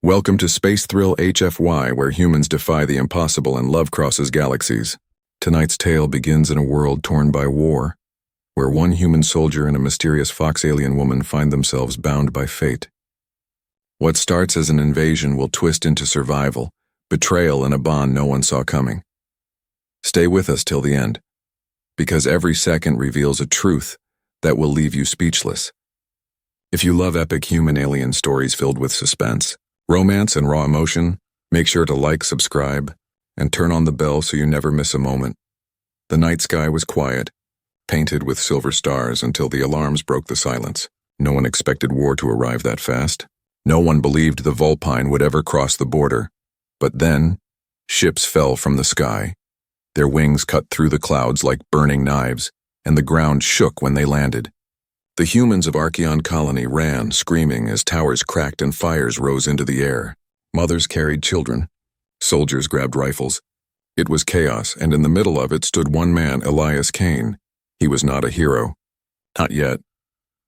Welcome to SpaceThrillHFY, where humans defy the impossible and love crosses galaxies. Tonight's tale begins in a world torn by war, where one human soldier and a mysterious fox alien woman find themselves bound by fate. What starts as an invasion will twist into survival, betrayal, and a bond no one saw coming. Stay with us till the end, because every second reveals a truth that will leave you speechless. If you love epic human-alien stories filled with suspense, romance, and raw emotion, make sure to like, subscribe, and turn on the bell so you never miss a moment. The night sky was quiet, painted with silver stars until the alarms broke the silence. No one expected war to arrive that fast. No one believed the Vulpine would ever cross the border. But then, ships fell from the sky. Their wings cut through the clouds like burning knives, and the ground shook when they landed. The humans of Archeon Colony ran, screaming as towers cracked and fires rose into the air. Mothers carried children. Soldiers grabbed rifles. It was chaos, and in the middle of it stood one man, Elias Kane. He was not a hero. Not yet.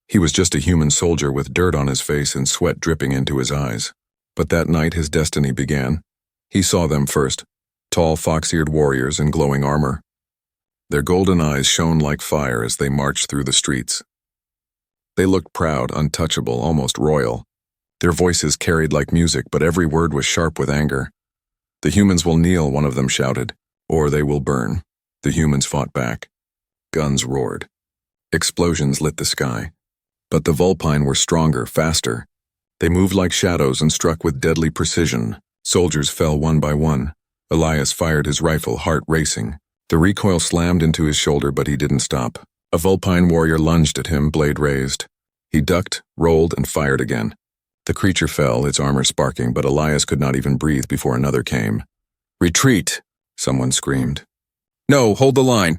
He was just a human soldier with dirt on his face and sweat dripping into his eyes. But that night his destiny began. He saw them first, tall fox-eared warriors in glowing armor. Their golden eyes shone like fire as they marched through the streets. They looked proud, untouchable, almost royal. Their voices carried like music, but every word was sharp with anger. "The humans will kneel," one of them shouted, "or they will burn." The humans fought back. Guns roared. Explosions lit the sky. But the Vulpine were stronger, faster. They moved like shadows and struck with deadly precision. Soldiers fell one by one. Elias fired his rifle, heart racing. The recoil slammed into his shoulder, but he didn't stop. A Vulpine warrior lunged at him, blade raised. He ducked, rolled, and fired again. The creature fell, its armor sparking, but Elias could not even breathe before another came. "Retreat!" someone screamed. "No, hold the line!"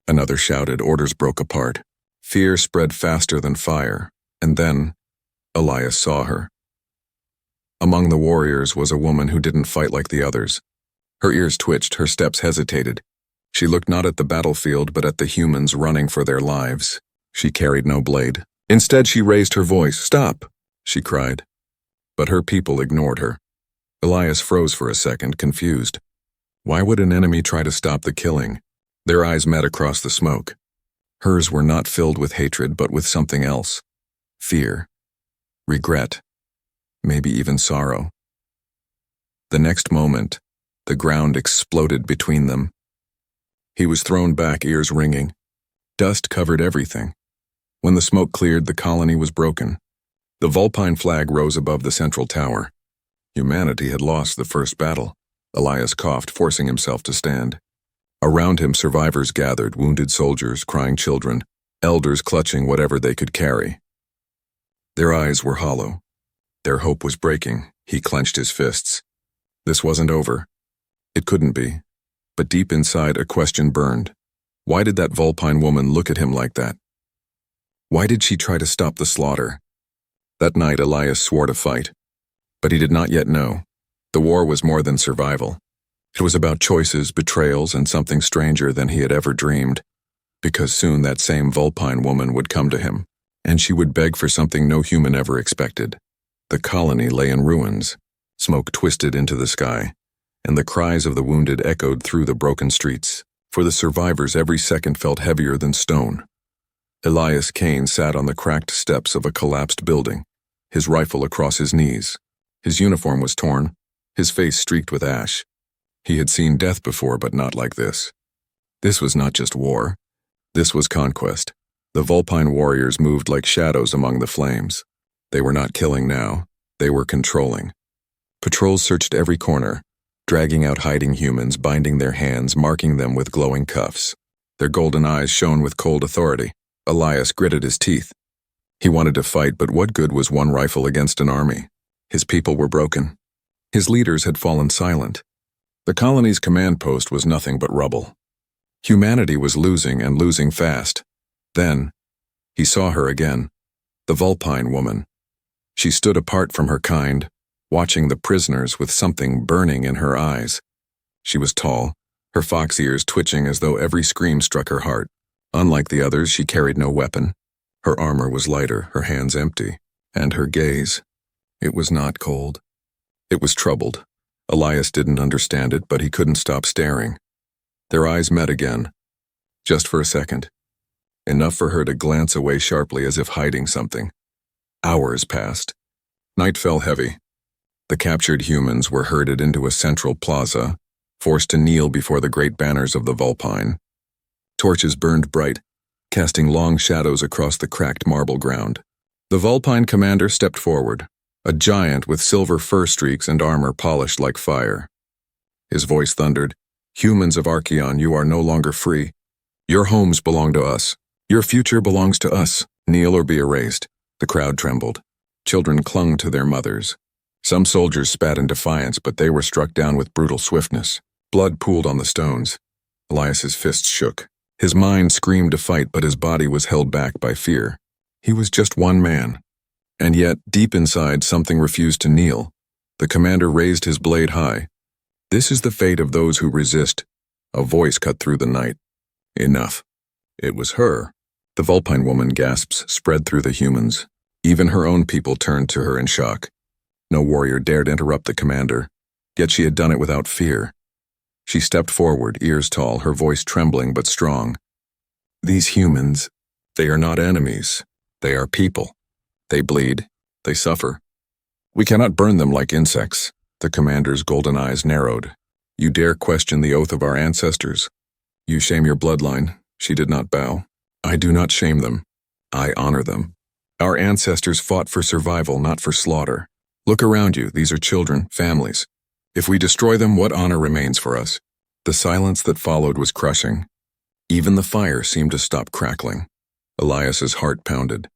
Another shouted. Orders broke apart. Fear spread faster than fire, and then Elias saw her. Among the warriors was a woman who didn't fight like the others. Her ears twitched, her steps hesitated. She looked not at the battlefield, but at the humans running for their lives. She carried no blade. Instead, she raised her voice. "Stop!" she cried. But her people ignored her. Elias froze for a second, confused. Why would an enemy try to stop the killing? Their eyes met across the smoke. Hers were not filled with hatred, but with something else. Fear. Regret. Maybe even sorrow. The next moment, the ground exploded between them. He was thrown back, ears ringing. Dust covered everything. When the smoke cleared, the colony was broken. The Vulpine flag rose above the central tower. Humanity had lost the first battle. Elias coughed, forcing himself to stand. Around him, survivors gathered, wounded soldiers, crying children, elders clutching whatever they could carry. Their eyes were hollow. Their hope was breaking. He clenched his fists. This wasn't over. It couldn't be. But deep inside, a question burned. Why did that Vulpine woman look at him like that? Why did she try to stop the slaughter? That night, Elias swore to fight. But he did not yet know. The war was more than survival. It was about choices, betrayals, and something stranger than he had ever dreamed. Because soon that same Vulpine woman would come to him, and she would beg for something no human ever expected. The colony lay in ruins. Smoke twisted into the sky, and the cries of the wounded echoed through the broken streets. For the survivors, every second felt heavier than stone. Elias Kane sat on the cracked steps of a collapsed building, his rifle across his knees. His uniform was torn, his face streaked with ash. He had seen death before, but not like this. This was not just war. This was conquest. The Vulpine warriors moved like shadows among the flames. They were not killing now. They were controlling. Patrols searched every corner, dragging out hiding humans, binding their hands, marking them with glowing cuffs. Their golden eyes shone with cold authority. Elias gritted his teeth. He wanted to fight, but what good was one rifle against an army? His people were broken. His leaders had fallen silent. The colony's command post was nothing but rubble. Humanity was losing, and losing fast. Then, he saw her again, the Vulpine woman. She stood apart from her kind, watching the prisoners with something burning in her eyes. She was tall, her fox ears twitching as though every scream struck her heart. Unlike the others, she carried no weapon. Her armor was lighter, her hands empty, and her gaze, it was not cold. It was troubled. Elias didn't understand it, but he couldn't stop staring. Their eyes met again, just for a second. Enough for her to glance away sharply as if hiding something. Hours passed. Night fell heavy. The captured humans were herded into a central plaza, forced to kneel before the great banners of the Vulpine. Torches burned bright, casting long shadows across the cracked marble ground. The Vulpine commander stepped forward, a giant with silver fur streaks and armor polished like fire. His voice thundered, "Humans of Archeon, you are no longer free. Your homes belong to us. Your future belongs to us. Kneel or be erased." The crowd trembled. Children clung to their mothers. Some soldiers spat in defiance, but they were struck down with brutal swiftness. Blood pooled on the stones. Elias's fists shook. His mind screamed to fight, but his body was held back by fear. He was just one man. And yet, deep inside, something refused to kneel. The commander raised his blade high. "This is the fate of those who resist." A voice cut through the night. "Enough." It was her. The Vulpine woman gasps spread through the humans. Even her own people turned to her in shock. No warrior dared interrupt the commander, yet she had done it without fear. She stepped forward, ears tall, her voice trembling but strong. "These humans, they are not enemies. They are people. They bleed. They suffer. We cannot burn them like insects." The commander's golden eyes narrowed. "You dare question the oath of our ancestors? You shame your bloodline." She did not bow. "I do not shame them. I honor them. Our ancestors fought for survival, not for slaughter. Look around you. These are children, families. If we destroy them, what honor remains for us?" The silence that followed was crushing. Even the fire seemed to stop crackling. Elias's heart pounded.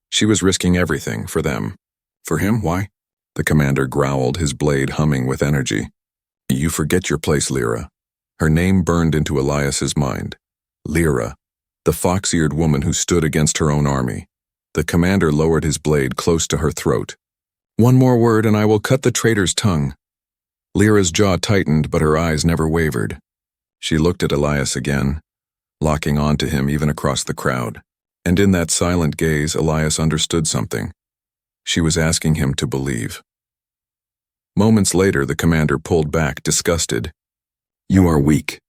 She was risking everything for them. For him, why? The commander growled, his blade humming with energy. "You forget your place, Lyra." Her name burned into Elias's mind. Lyra, the fox-eared woman who stood against her own army. The commander lowered his blade close to her throat. "One more word and I will cut the traitor's tongue." Lyra's jaw tightened, but her eyes never wavered. She looked at Elias again, locking on to him even across the crowd. And in that silent gaze, Elias understood something. She was asking him to believe. Moments later, the commander pulled back, disgusted. "You are weak.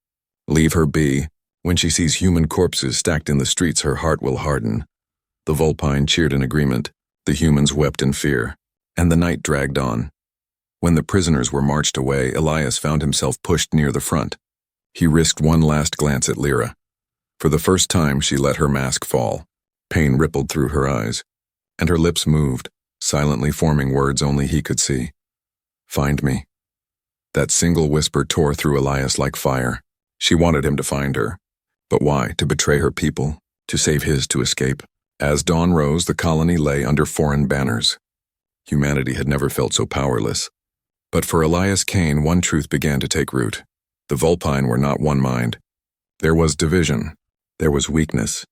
Leave her be. When she sees human corpses stacked in the streets, her heart will harden." The Vulpine cheered in agreement. The humans wept in fear. And the night dragged on. When the prisoners were marched away, Elias found himself pushed near the front. He risked one last glance at Lyra. For the first time, she let her mask fall. Pain rippled through her eyes, and her lips moved, silently forming words only he could see. "Find me." That single whisper tore through Elias like fire. She wanted him to find her. But why? To betray her people? To save his to escape? As dawn rose, the colony lay under foreign banners. Humanity had never felt so powerless. But for Elias Kane, one truth began to take root. The Vulpine were not one mind. There was division. There was weakness.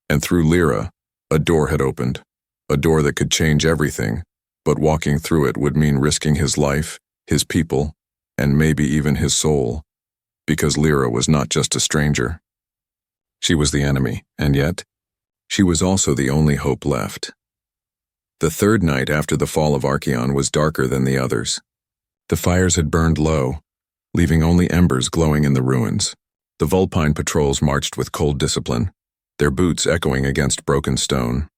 And through Lyra, a door had opened. A door that could change everything, but walking through it would mean risking his life, his people, and maybe even his soul. Because Lyra was not just a stranger. She was the enemy, and yet, she was also the only hope left. The third night after the fall of Archeon was darker than the others. The fires had burned low, leaving only embers glowing in the ruins. The Vulpine patrols marched with cold discipline, their boots echoing against broken stone.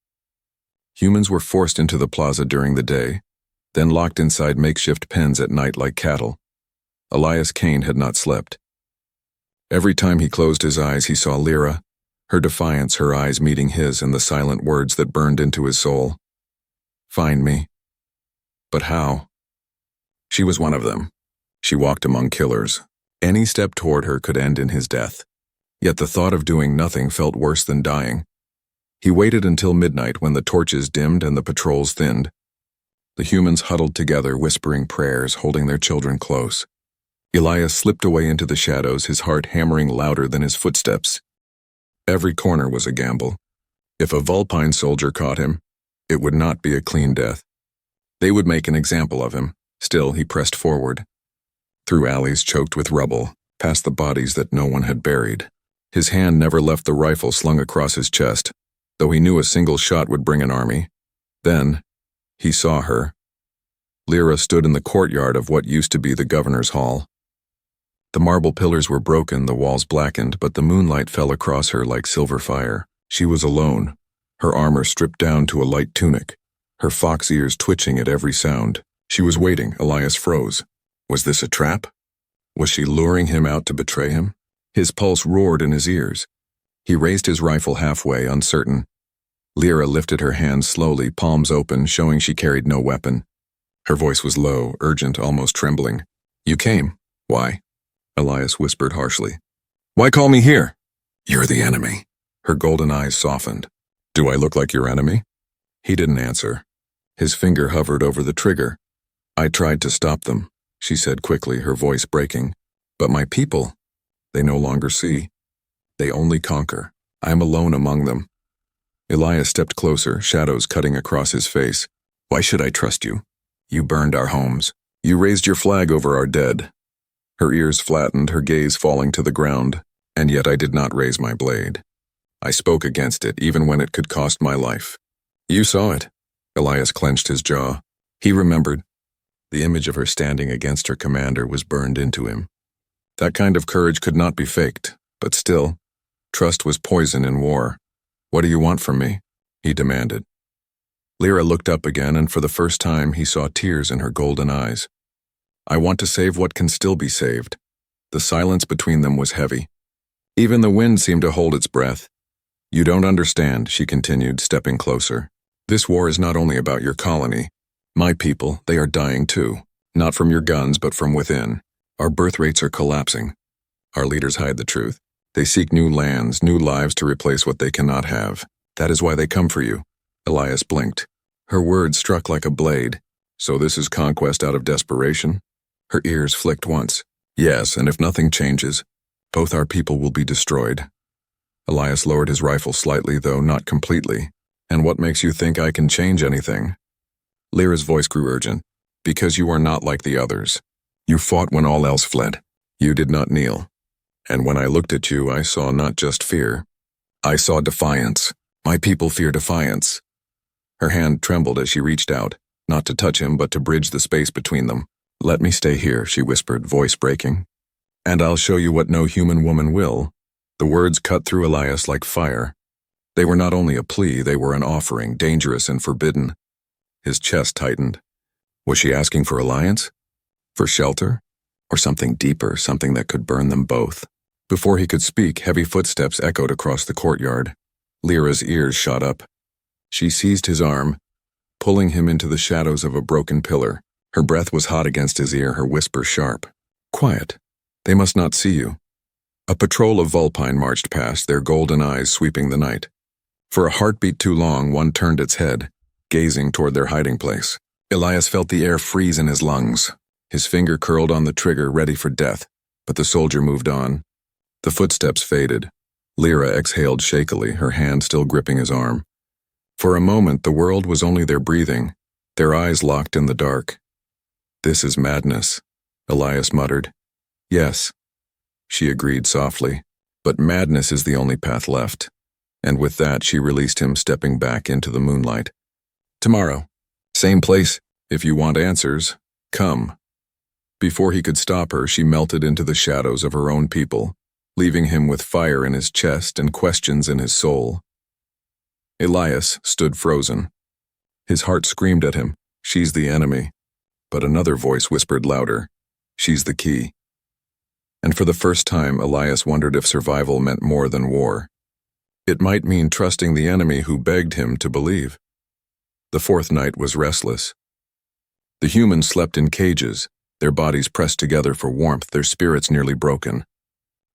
Humans were forced into the plaza during the day, then locked inside makeshift pens at night like cattle. Elias Kane had not slept. Every time he closed his eyes, he saw Lyra, her defiance, her eyes meeting his, and the silent words that burned into his soul. "Find me." But how? She was one of them. She walked among killers. Any step toward her could end in his death. Yet the thought of doing nothing felt worse than dying. He waited until midnight when the torches dimmed and the patrols thinned. The humans huddled together, whispering prayers, holding their children close. Elias slipped away into the shadows, his heart hammering louder than his footsteps. Every corner was a gamble. If a Vulpine soldier caught him, it would not be a clean death. They would make an example of him. Still, he pressed forward. Through alleys choked with rubble, past the bodies that no one had buried. His hand never left the rifle slung across his chest, though he knew a single shot would bring an army. Then, he saw her. Lyra stood in the courtyard of what used to be the governor's hall. The marble pillars were broken, the walls blackened, but the moonlight fell across her like silver fire. She was alone, her armor stripped down to a light tunic, her fox ears twitching at every sound. She was waiting. Elias froze. Was this a trap? Was she luring him out to betray him? His pulse roared in his ears. He raised his rifle halfway, uncertain. Lyra lifted her hands slowly, palms open, showing she carried no weapon. Her voice was low, urgent, almost trembling. You came. Why? Elias whispered harshly. Why call me here? You're the enemy. Her golden eyes softened. Do I look like your enemy? He didn't answer. His finger hovered over the trigger. I tried to stop them, she said quickly, her voice breaking. But my people, they no longer see. They only conquer. I am alone among them. Elias stepped closer, shadows cutting across his face. Why should I trust you? You burned our homes. You raised your flag over our dead. Her ears flattened, her gaze falling to the ground, and yet I did not raise my blade. I spoke against it, even when it could cost my life. You saw it. Elias clenched his jaw. He remembered. The image of her standing against her commander was burned into him. That kind of courage could not be faked, but still, trust was poison in war. What do you want from me? He demanded. Lyra looked up again, and for the first time he saw tears in her golden eyes. I want to save what can still be saved. The silence between them was heavy. Even the wind seemed to hold its breath. You don't understand, she continued, stepping closer. This war is not only about your colony. My people, they are dying too. Not from your guns, but from within. Our birth rates are collapsing. Our leaders hide the truth. They seek new lands, new lives to replace what they cannot have. That is why they come for you. Elias blinked. Her words struck like a blade. So this is conquest out of desperation? Her ears flicked once. Yes, and if nothing changes, both our people will be destroyed. Elias lowered his rifle slightly, though not completely. And what makes you think I can change anything? Lyra's voice grew urgent. Because you are not like the others. You fought when all else fled. You did not kneel. And when I looked at you, I saw not just fear. I saw defiance. My people fear defiance. Her hand trembled as she reached out, not to touch him, but to bridge the space between them. Let me stay here, she whispered, voice breaking. And I'll show you what no human woman will. The words cut through Elias like fire. They were not only a plea, they were an offering, dangerous and forbidden. His chest tightened. Was she asking for alliance? For shelter? Or something deeper, something that could burn them both? Before he could speak, heavy footsteps echoed across the courtyard. Lyra's ears shot up. She seized his arm, pulling him into the shadows of a broken pillar. Her breath was hot against his ear, her whisper sharp. Quiet. They must not see you. A patrol of Vulpine marched past, their golden eyes sweeping the night. For a heartbeat too long, one turned its head, gazing toward their hiding place. Elias felt the air freeze in his lungs. His finger curled on the trigger, ready for death, but the soldier moved on. The footsteps faded. Lyra exhaled shakily, her hand still gripping his arm. For a moment, the world was only their breathing, their eyes locked in the dark. This is madness, Elias muttered. Yes, she agreed softly, but madness is the only path left. And with that, she released him, stepping back into the moonlight. Tomorrow, same place. If you want answers, come. Before he could stop her, she melted into the shadows of her own people, leaving him with fire in his chest and questions in his soul. Elias stood frozen. His heart screamed at him, she's the enemy. But another voice whispered louder, she's the key. And for the first time, Elias wondered if survival meant more than war. It might mean trusting the enemy who begged him to believe. The fourth night was restless. The humans slept in cages, their bodies pressed together for warmth, their spirits nearly broken.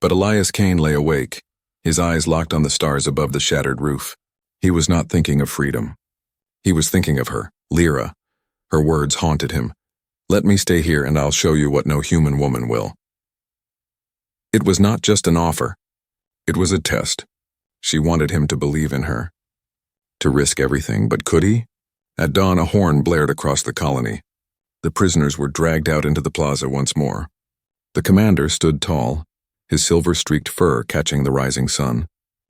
But Elias Kane lay awake, his eyes locked on the stars above the shattered roof. He was not thinking of freedom. He was thinking of her, Lyra. Her words haunted him. Let me stay here and I'll show you what no human woman will. It was not just an offer. It was a test. She wanted him to believe in her. To risk everything, but could he? At dawn, a horn blared across the colony. The prisoners were dragged out into the plaza once more. The commander stood tall, his silver-streaked fur catching the rising sun.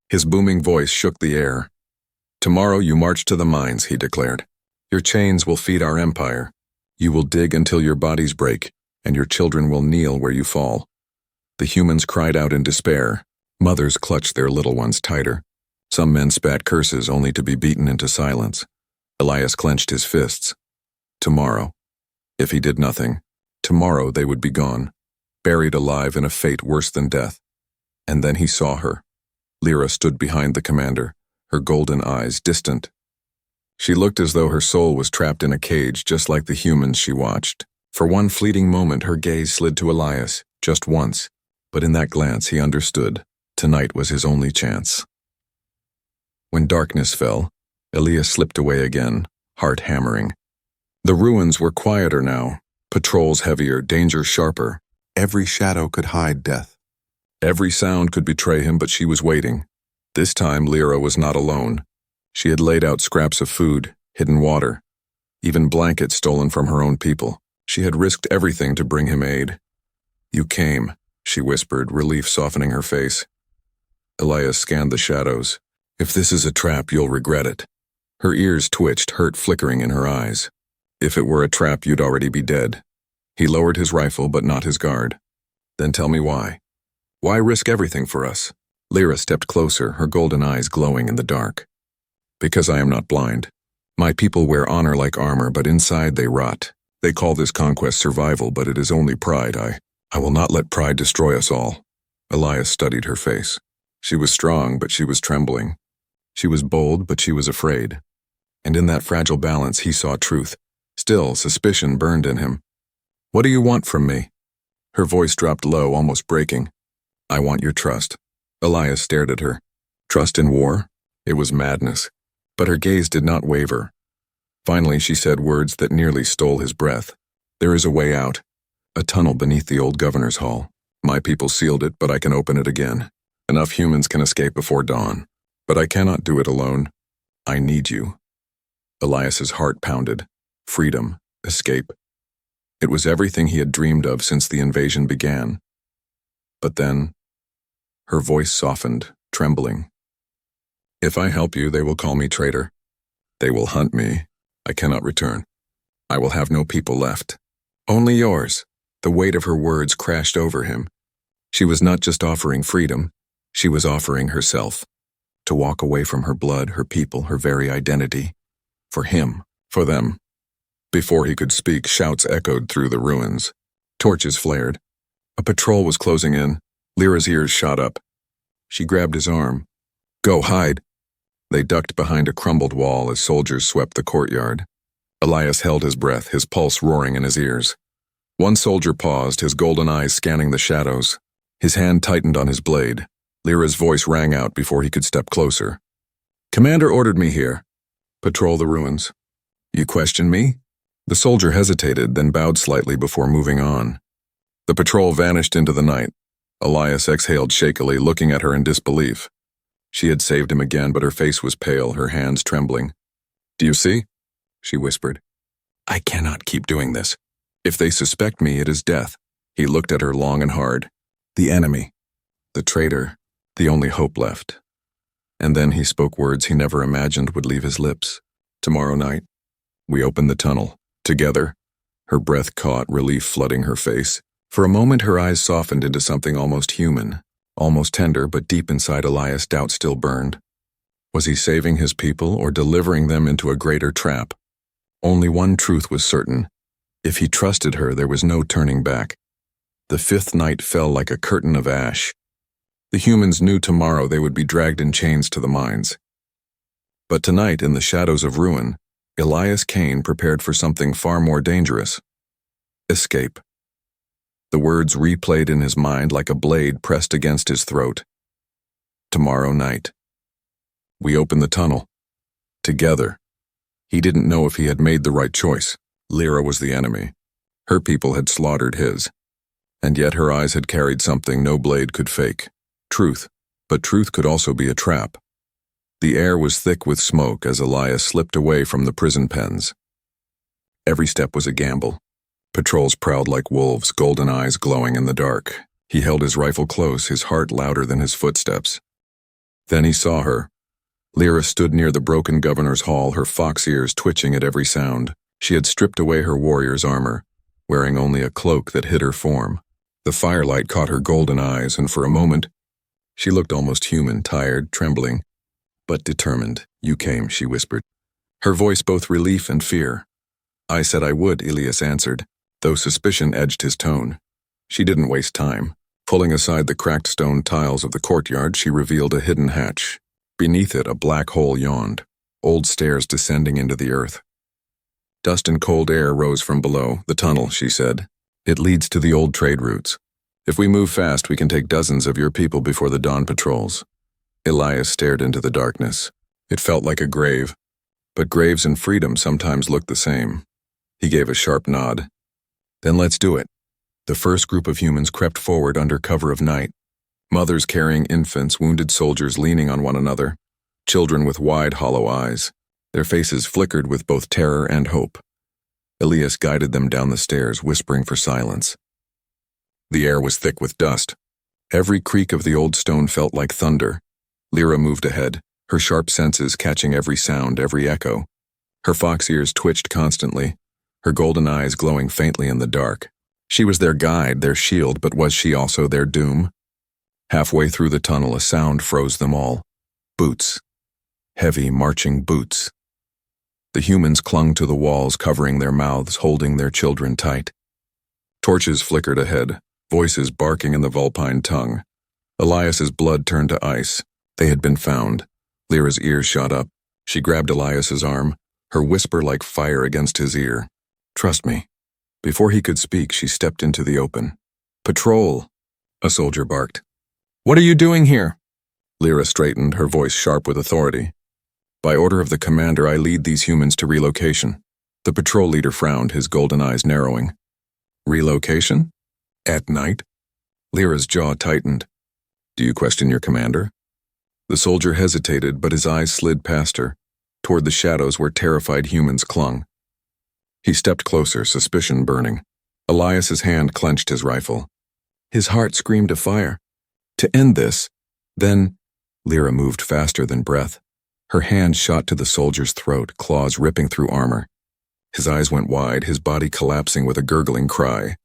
His booming voice shook the air. Tomorrow you march to the mines, he declared. Your chains will feed our empire. You will dig until your bodies break, and your children will kneel where you fall." The humans cried out in despair. Mothers clutched their little ones tighter. Some men spat curses only to be beaten into silence. Elias clenched his fists. Tomorrow. If he did nothing, tomorrow they would be gone, buried alive in a fate worse than death. And then he saw her. Lyra stood behind the commander, her golden eyes distant. She looked as though her soul was trapped in a cage, just like the humans she watched. For one fleeting moment, her gaze slid to Elias, just once. But in that glance, he understood. Tonight was his only chance. When darkness fell, Elias slipped away again, heart hammering. The ruins were quieter now, patrols heavier, danger sharper. Every shadow could hide death. Every sound could betray him, but she was waiting. This time, Lyra was not alone. She had laid out scraps of food, hidden water, even blankets stolen from her own people. She had risked everything to bring him aid. "You came," she whispered, relief softening her face. Elias scanned the shadows. "If this is a trap, you'll regret it." Her ears twitched, hurt flickering in her eyes. "If it were a trap, you'd already be dead." He lowered his rifle, but not his guard. "Then tell me why. Why risk everything for us?" Lyra stepped closer, her golden eyes glowing in the dark. "Because I am not blind. My people wear honor like armor, but inside they rot. They call this conquest survival, but it is only pride. I will not let pride destroy us all." Elias studied her face. She was strong, but she was trembling. She was bold, but she was afraid. And in that fragile balance, he saw truth. Still, suspicion burned in him. "What do you want from me?" Her voice dropped low, almost breaking. "I want your trust." Elias stared at her. Trust in war? It was madness. But her gaze did not waver. Finally, she said words that nearly stole his breath. "There is a way out. A tunnel beneath the old governor's hall. My people sealed it, but I can open it again. Enough humans can escape before dawn. But I cannot do it alone. I need you." Elias's heart pounded. Freedom. Escape. It was everything he had dreamed of since the invasion began. But then, her voice softened, trembling. "If I help you, they will call me traitor. They will hunt me. I cannot return. I will have no people left. Only yours." The weight of her words crashed over him. She was not just offering freedom, she was offering herself. To walk away from her blood, her people, her very identity. For him, for them. Before he could speak, shouts echoed through the ruins. Torches flared. A patrol was closing in. Lyra's ears shot up. She grabbed his arm. "Go, hide." They ducked behind a crumbled wall as soldiers swept the courtyard. Elias held his breath, his pulse roaring in his ears. One soldier paused, his golden eyes scanning the shadows. His hand tightened on his blade. Lyra's voice rang out before he could step closer. "Commander ordered me here. Patrol the ruins." "You question me?" The soldier hesitated, then bowed slightly before moving on. The patrol vanished into the night. Elias exhaled shakily, looking at her in disbelief. She had saved him again, but her face was pale, her hands trembling. "Do you see?" she whispered. "I cannot keep doing this. If they suspect me, it is death." He looked at her long and hard. The enemy. The traitor. The only hope left. And then he spoke words he never imagined would leave his lips. "Tomorrow night, we open the tunnel. Together." Her breath caught, relief flooding her face. For a moment, her eyes softened into something almost human. Almost tender, but deep inside Elias, doubt still burned. Was he saving his people or delivering them into a greater trap? Only one truth was certain. If he trusted her, there was no turning back. The fifth night fell like a curtain of ash. The humans knew tomorrow they would be dragged in chains to the mines. But tonight, in the shadows of ruin, Elias Kane prepared for something far more dangerous. Escape. The words replayed in his mind like a blade pressed against his throat. Tomorrow night. We open the tunnel. Together. He didn't know if he had made the right choice. Lyra was the enemy. Her people had slaughtered his. And yet her eyes had carried something no blade could fake. Truth. But truth could also be a trap. The air was thick with smoke as Elias slipped away from the prison pens. Every step was a gamble. Patrols prowled like wolves, golden eyes glowing in the dark. He held his rifle close, his heart louder than his footsteps. Then he saw her. Lyra stood near the broken governor's hall, her fox ears twitching at every sound. She had stripped away her warrior's armor, wearing only a cloak that hid her form. The firelight caught her golden eyes, and for a moment, she looked almost human, tired, trembling, but determined. "You came," she whispered, her voice both relief and fear. "I said I would," Elias answered, though suspicion edged his tone. She didn't waste time. Pulling aside the cracked stone tiles of the courtyard, she revealed a hidden hatch. Beneath it, a black hole yawned, old stairs descending into the earth. Dust and cold air rose from below. "The tunnel," she said. "It leads to the old trade routes. If we move fast, we can take dozens of your people before the dawn patrols." Elias stared into the darkness. It felt like a grave, but graves in freedom sometimes looked the same. He gave a sharp nod. "Then let's do it." The first group of humans crept forward under cover of night. Mothers carrying infants, wounded soldiers leaning on one another, children with wide, hollow eyes. Their faces flickered with both terror and hope. Elias guided them down the stairs, whispering for silence. The air was thick with dust. Every creak of the old stone felt like thunder. Lyra moved ahead, her sharp senses catching every sound, every echo. Her fox ears twitched constantly, her golden eyes glowing faintly in the dark. She was their guide, their shield, but was she also their doom? Halfway through the tunnel, a sound froze them all. Boots. Heavy, marching boots. The humans clung to the walls, covering their mouths, holding their children tight. Torches flickered ahead, voices barking in the Vulpine tongue. Elias's blood turned to ice. They had been found. Lyra's ears shot up. She grabbed Elias's arm, her whisper like fire against his ear. "Trust me." Before he could speak, she stepped into the open. "Patrol," a soldier barked. "What are you doing here?" Lyra straightened, her voice sharp with authority. "By order of the commander, I lead these humans to relocation." The patrol leader frowned, his golden eyes narrowing. "Relocation? At night?" Lyra's jaw tightened. "Do you question your commander?" The soldier hesitated, but his eyes slid past her, toward the shadows where terrified humans clung. He stepped closer, suspicion burning. Elias's hand clenched his rifle. His heart screamed to fire. To end this, then... Lyra moved faster than breath. Her hand shot to the soldier's throat, claws ripping through armor. His eyes went wide, his body collapsing with a gurgling cry.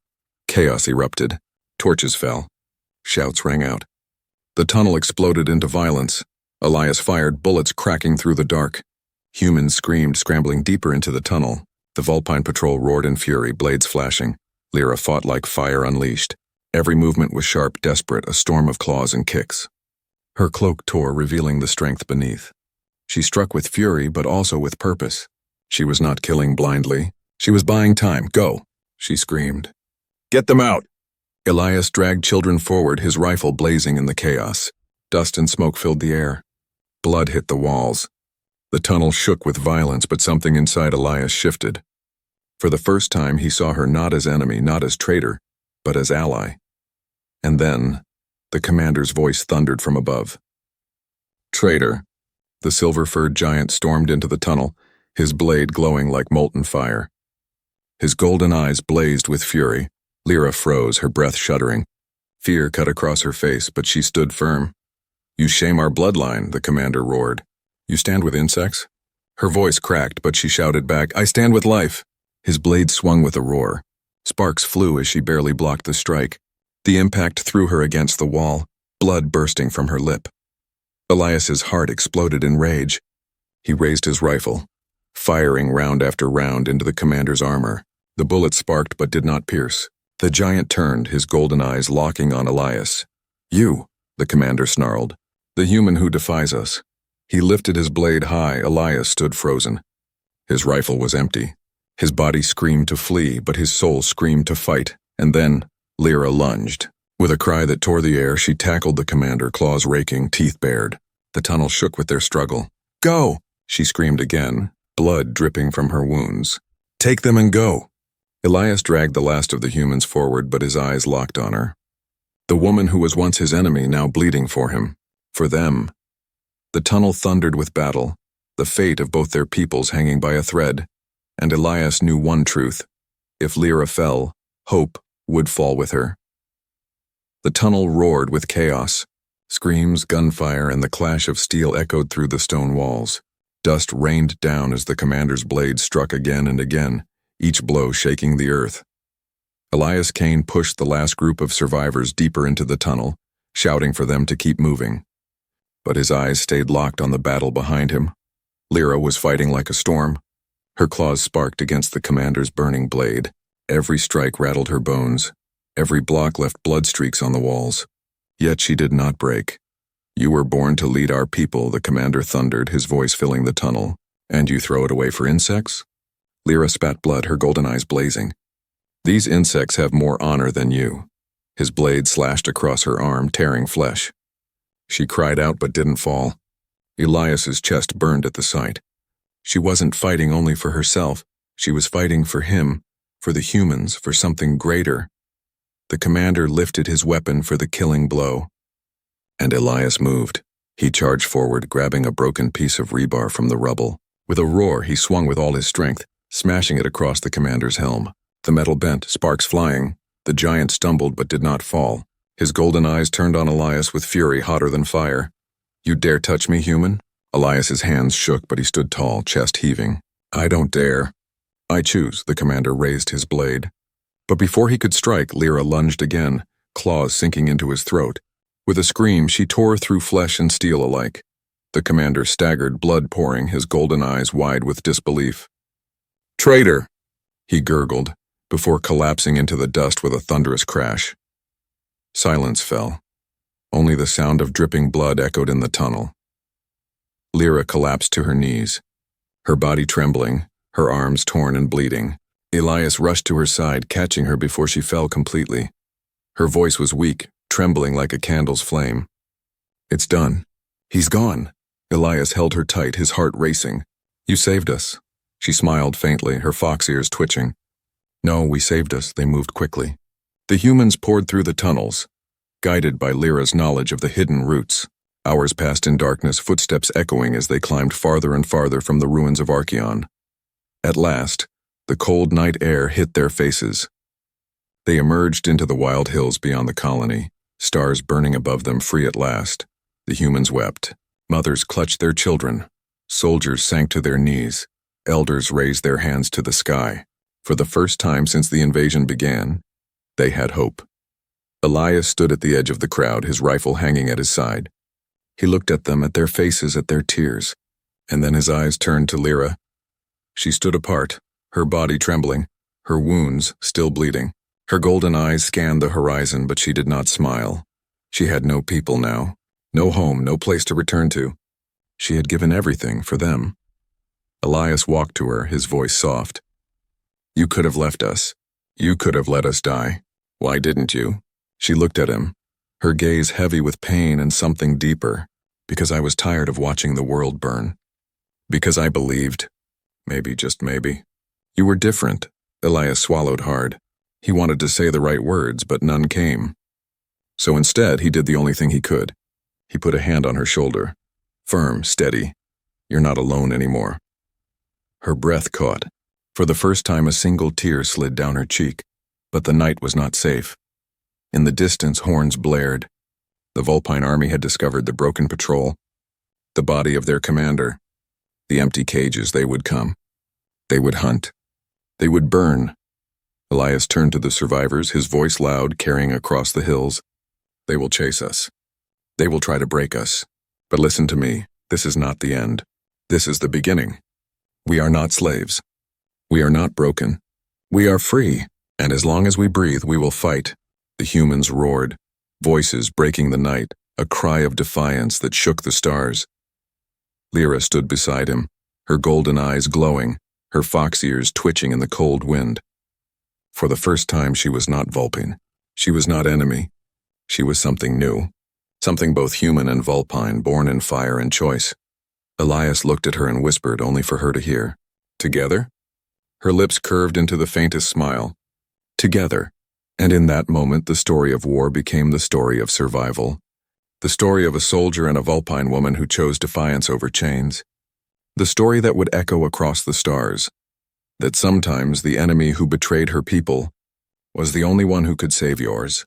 Chaos erupted. Torches fell. Shouts rang out. The tunnel exploded into violence. Elias fired, bullets cracking through the dark. Humans screamed, scrambling deeper into the tunnel. The Vulpine patrol roared in fury, blades flashing. Lyra fought like fire unleashed. Every movement was sharp, desperate, a storm of claws and kicks. Her cloak tore, revealing the strength beneath. She struck with fury, but also with purpose. She was not killing blindly. She was buying time. "Go," she screamed. "Get them out!" Elias dragged children forward, his rifle blazing in the chaos. Dust and smoke filled the air. Blood hit the walls. The tunnel shook with violence, but something inside Elias shifted. For the first time, he saw her not as enemy, not as traitor, but as ally. And then, the commander's voice thundered from above. "Traitor." The silver-furred giant stormed into the tunnel, his blade glowing like molten fire. His golden eyes blazed with fury. Lyra froze, her breath shuddering. Fear cut across her face, but she stood firm. "You shame our bloodline," the commander roared. "You stand with insects?" Her voice cracked, but she shouted back, "I stand with life." His blade swung with a roar. Sparks flew as she barely blocked the strike. The impact threw her against the wall, blood bursting from her lip. Elias's heart exploded in rage. He raised his rifle, firing round after round into the commander's armor. The bullet sparked but did not pierce. The giant turned, his golden eyes locking on Elias. "You," the commander snarled. "The human who defies us." He lifted his blade high. Elias stood frozen. His rifle was empty. His body screamed to flee, but his soul screamed to fight. And then, Lyra lunged. With a cry that tore the air, she tackled the commander, claws raking, teeth bared. The tunnel shook with their struggle. "Go!" she screamed again, blood dripping from her wounds. "Take them and go!" Elias dragged the last of the humans forward, but his eyes locked on her. The woman who was once his enemy, now bleeding for him. For them. The tunnel thundered with battle, the fate of both their peoples hanging by a thread. And Elias knew one truth. If Lyra fell, hope would fall with her. The tunnel roared with chaos. Screams, gunfire, and the clash of steel echoed through the stone walls. Dust rained down as the commander's blade struck again and again, each blow shaking the earth. Elias Kane pushed the last group of survivors deeper into the tunnel, shouting for them to keep moving. But his eyes stayed locked on the battle behind him. Lyra was fighting like a storm. Her claws sparked against the commander's burning blade. Every strike rattled her bones. Every block left blood streaks on the walls. Yet she did not break. "You were born to lead our people," the commander thundered, his voice filling the tunnel. "And you throw it away for insects?" Lyra spat blood, her golden eyes blazing. "These insects have more honor than you." His blade slashed across her arm, tearing flesh. She cried out but didn't fall. Elias's chest burned at the sight. She wasn't fighting only for herself. She was fighting for him, for the humans, for something greater. The commander lifted his weapon for the killing blow. And Elias moved. He charged forward, grabbing a broken piece of rebar from the rubble. With a roar, he swung with all his strength, smashing it across the commander's helm. The metal bent, sparks flying. The giant stumbled but did not fall. His golden eyes turned on Elias with fury hotter than fire. "You dare touch me, human?" Elias's hands shook, but he stood tall, chest heaving. "I don't dare." "I choose," the commander raised his blade. But before he could strike, Lyra lunged again, claws sinking into his throat. With a scream, she tore through flesh and steel alike. The commander staggered, blood pouring, his golden eyes wide with disbelief. "Traitor!" he gurgled, before collapsing into the dust with a thunderous crash. Silence fell. Only the sound of dripping blood echoed in the tunnel. Lyra collapsed to her knees, her body trembling, her arms torn and bleeding. Elias rushed to her side, catching her before she fell completely. Her voice was weak, trembling like a candle's flame. "It's done. He's gone." Elias held her tight, his heart racing. "You saved us." She smiled faintly, her fox ears twitching. "No, we saved us." They moved quickly. The humans poured through the tunnels, guided by Lyra's knowledge of the hidden routes. Hours passed in darkness, footsteps echoing as they climbed farther and farther from the ruins of Archeon. At last, the cold night air hit their faces. They emerged into the wild hills beyond the colony, stars burning above them free at last. The humans wept. Mothers clutched their children. Soldiers sank to their knees. Elders raised their hands to the sky. For the first time since the invasion began, they had hope. Elias stood at the edge of the crowd, his rifle hanging at his side. He looked at them, at their faces, at their tears, and then his eyes turned to Lyra. She stood apart, her body trembling, her wounds still bleeding. Her golden eyes scanned the horizon, but she did not smile. She had no people now, no home, no place to return to. She had given everything for them. Elias walked to her, his voice soft. "You could have left us. You could have let us die. Why didn't you?" She looked at him, her gaze heavy with pain and something deeper. "Because I was tired of watching the world burn. Because I believed. Maybe, just maybe. You were different." Elias swallowed hard. He wanted to say the right words, but none came. So instead, he did the only thing he could. He put a hand on her shoulder. Firm, steady. "You're not alone anymore." Her breath caught. For the first time, a single tear slid down her cheek. But the night was not safe. In the distance, horns blared. The Vulpine army had discovered the broken patrol, the body of their commander. The empty cages. They would come. They would hunt. They would burn. Elias turned to the survivors, his voice loud, carrying across the hills. "They will chase us. They will try to break us. But listen to me. This is not the end. This is the beginning. We are not slaves. We are not broken. We are free. And as long as we breathe, we will fight." The humans roared, voices breaking the night, a cry of defiance that shook the stars. Lyra stood beside him, her golden eyes glowing, her fox ears twitching in the cold wind. For the first time, she was not Vulpine. She was not enemy. She was something new, something both human and Vulpine, born in fire and choice. Elias looked at her and whispered, only for her to hear. "Together?" Her lips curved into the faintest smile. "Together." And in that moment, the story of war became the story of survival. The story of a soldier and a Vulpine woman who chose defiance over chains. The story that would echo across the stars. That sometimes the enemy who betrayed her people was the only one who could save yours.